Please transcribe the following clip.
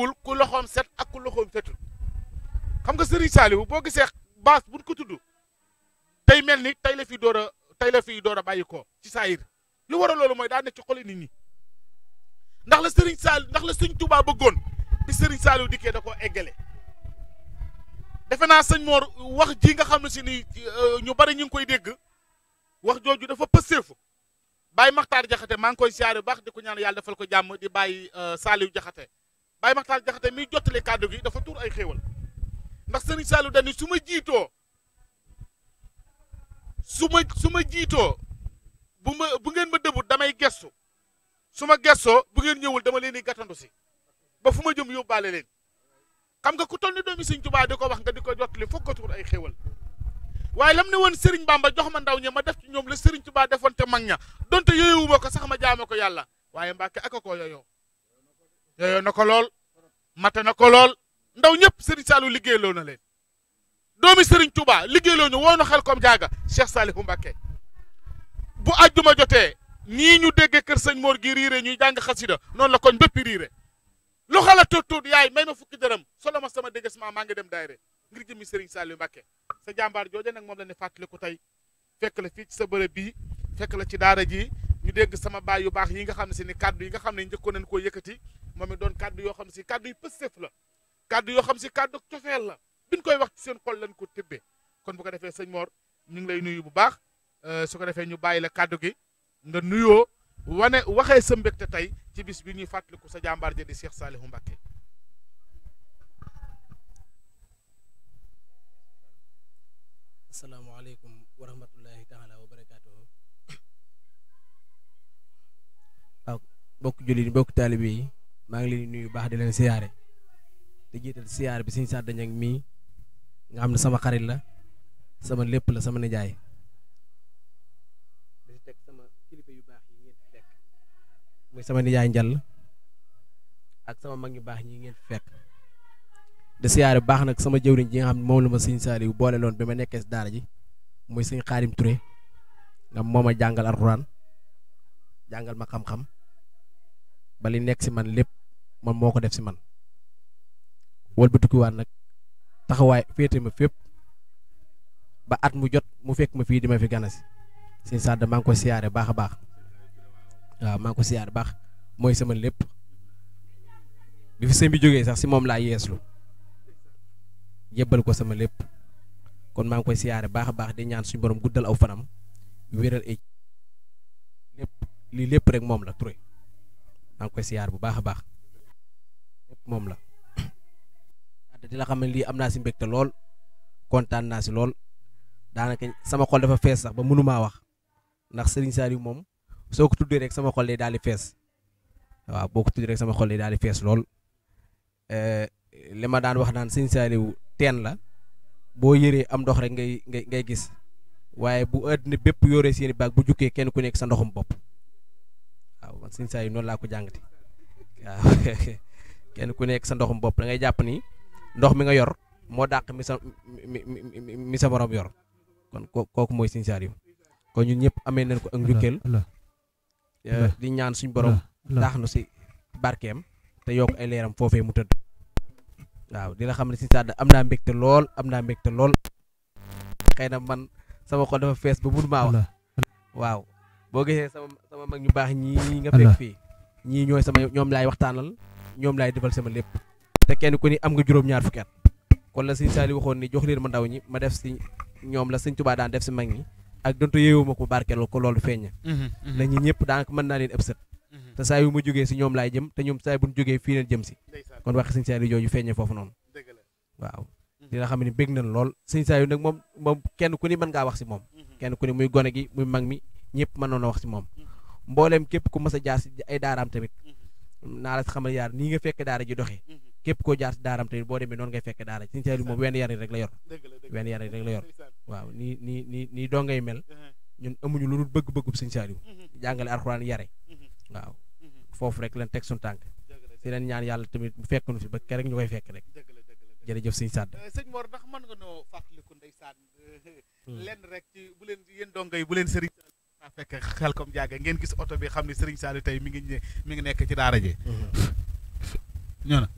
xàmmewul ku loxoom set ak ku loxoom setul xam nga Serigne Saliou boo gisee baas buñ ko tudd tey mel ni tey la fi door a bàyyi ko ci saayir lu war a loolu mooy daa ne ci xoli nit ñi ndax la Serigne Touba bëggoon bi Serigne Saliou dikkee da koo eggale defe naa sëñ Mor wax ji nga xam ne si ni ñu bari ñu ngi koy dégg wax jooju dafa pëseefu Baye Makhtar Jaxate maa ngi koy siyaare baax di ko ñaan yàlla defal ko jàmm di Baye Saliou Jaxate Baye Makhtar Jaxate miy jottali kàddu gi dafa tuur ay xéewal ndax Serigne Saliou dañu su ma jiitoo bu ngeen ma dëbut damay gestu su ma gestoo bu ngeen ñëwul dama leen di gàttandu si ba fu ma jëm yóbbaale leen xam nga ku toll ni doomi Sëriñ Tuubaa di ko wax nga di ko jottali foog nga tuur ay xéewal waaye lam ne woon Serigne Bamba jox ma ndaw ña ma def ci ñoom la Serigne Touba defoon te mag ña donte yooyuwuma ko sax ma jaama ko yàlla waaye Mbàkke aka ko yooyoo na ko lool mate na ko lool ndaw ñëpp Serigne Saliou liggéeyloo na leen doomi Serigne Touba liggéeyloo ñu woo na xel comme jaaga Cheikh Saliou Mbacké bu àjjuma jotee nii ñu déggee kër sëñ Mor gi riire ñuy jàng xasida noonu la koñ bépp riire lu xala tuut yaay may ma fukki dërëm solo ma sama déguisement maa ngi dem daayre ngir jëmmi Serigne Saliou Mbacké sa jàmbaar jooje nag moom la ne fàttaliku tey fekk la fii ci sa bërëb bii fekk la ci daara ji ñu dégg sama baay yu baax yi nga xam ne si ni kaddu yi nga xam ne njëkkoon nañ koo yëkkati moom it doon kaddu yoo xam ne si kaddu yu pëstef la kaddu yoo xam si kaddu cofeel la biñ koy wax ci seen xol lañ ko tibbee kon bu ko defee sëñ Mor ñu ngi lay nuyu bu baax su ko defee ñu bàyyi la kaddu gi nga nuyoo waxee sa mbégte tey ci bis bi ñuy fàttaliku sa jàmbaar ja di Cheikh Saliou Mbacké. asalaamaaleykum wa rahmatullahi taala wa barakaatuhu. waaw bokk jullit yi bokk taalibe yi maa ngi leen di nuyu baax di leen siyaare di jiital siyaare bi Sëñ Sadda Ñaŋ mii nga xam ne sama xarit la sama lépp la sama nijaay di teg sama kilifa yu baax yi ngeen fi fekk muy sama nijaay njal ak sama mag yu baax ñi ngeen fi fekk de siyaare bu baax nag sama jëwriñ ji nga xam ne moom la ma Sëñ Saliou boole loon bi ma nekkee si daara ji muy Sëñ Xaadim Touré nga moo ma jàngal alxuraan jàngal ma xam-xam ba li nekk si man lépp man moo ko def si man wëlbatikuwaat nag taxawaay féete ma fépp ba at mu jot mu fekk ma fii di ma fi ganasi Sëñ Sadda maa ngi ko siyaare baax a baax waaw maa ngi ko siyaare baax mooy sama lépp bi fi sëñ bi jógee sax si moom laa yeeslu jébbal ko sama lépp kon maa ngi koy siyaare baax a baax di ñaan suñu borom guddal aw fanam wéral ay lépp lii lépp rek moom la Touré maa ngi koy siyaare bu baax a baax lépp moom la di la xam ne lii am naa si mbégte lool kontaan naa si lool daanaka sama xol dafa fees sax ba mënumaa wax ndax Serigne Saliou moom soo ko tuddee rek sama xol day daal di fees waaw boo ko tuddee rek sama xol day daal di fees lool li ma daan wax naan Sëñ Saliou teen la boo yëree am ndox rek ngay gis waaye bu àddina bépp yoree seeni baag bu jukkee kenn ku nekk sa ndoxum bopp waaw man Sëñ Saliou noonu laa ko jàngati waaw kenn ku nekk sa ndoxum bopp da ngay jàpp ni ndox mi nga yor moo dàq mi sa morom yor kon kooku mooy Sëñ Saliou kon ñun ñëpp amee nañ ko ak njukkeel di ñaan suñ borom daax nu si barkeem te yokk ay leeram foofee mu tëdd waaw di la xam ne Sëñ Sadda am naa mbégte lool xëy na man sama xol dafa fees ba mënu maa wax waaw boo gisee sama mag ñu baax ñii nga fekk fii ñii ñooy ñoom laay waxtaanal ñoom laay defal sama lépp te kenn ku ni am nga juróom-ñaar fukki at kon la Sëñ Saliou waxoon ni jox leen ma ndaw ñi ma def si ñoom la Sëñ Tuubaa daan def si mag ñi ak donte yeewuma ko barkeeloo ko loolu feeñ na ñi ñëpp daanaka mën naa leen ëpp sët te saa yu ma jógee si ñoom laay jëm te ñoom saa bu ñu jógee fii leen jëm si kon wax Sëñ Saliou jooju feeñee foofu noonu waaw dina xam ne bég nañ lool Sëñ Saliou nag moom kenn ku ni mën ngaa wax si moom kenn ku ni muy gone gi muy mag mi ñëpp mën noon a wax si moom mbooleem képp ku mas a jaar si ay daaraam tamit naa la xamal yaar nii nga fekk daara ji doxee képp koo jaar si daaraam tamit boo demee noonu ngay fekk daara Sëñ Saliou moom wenn yar rek la yor waaw nii doo ngay mel ñun amuñu lu dul bëgg-bëggub Sëñ Saliou jàngale alxuraan yare waaw foofu rek lan teg suñu tànk si leen ñaan yàlla tamit bu fekk nu fi ba kerek ñu koy fekk rek jërëjëf Sëñ Sadda sëñ Mor ndax mën nga noo fàttaliku ndeysaan lenn rek ci bu leen yéen dongo yi bu leen Serigne Saliou fekk xel comme jàgge ngeen gis oto bi xam ne Serigne Saliou tey mi ngi nekk ci daara ji ñoo na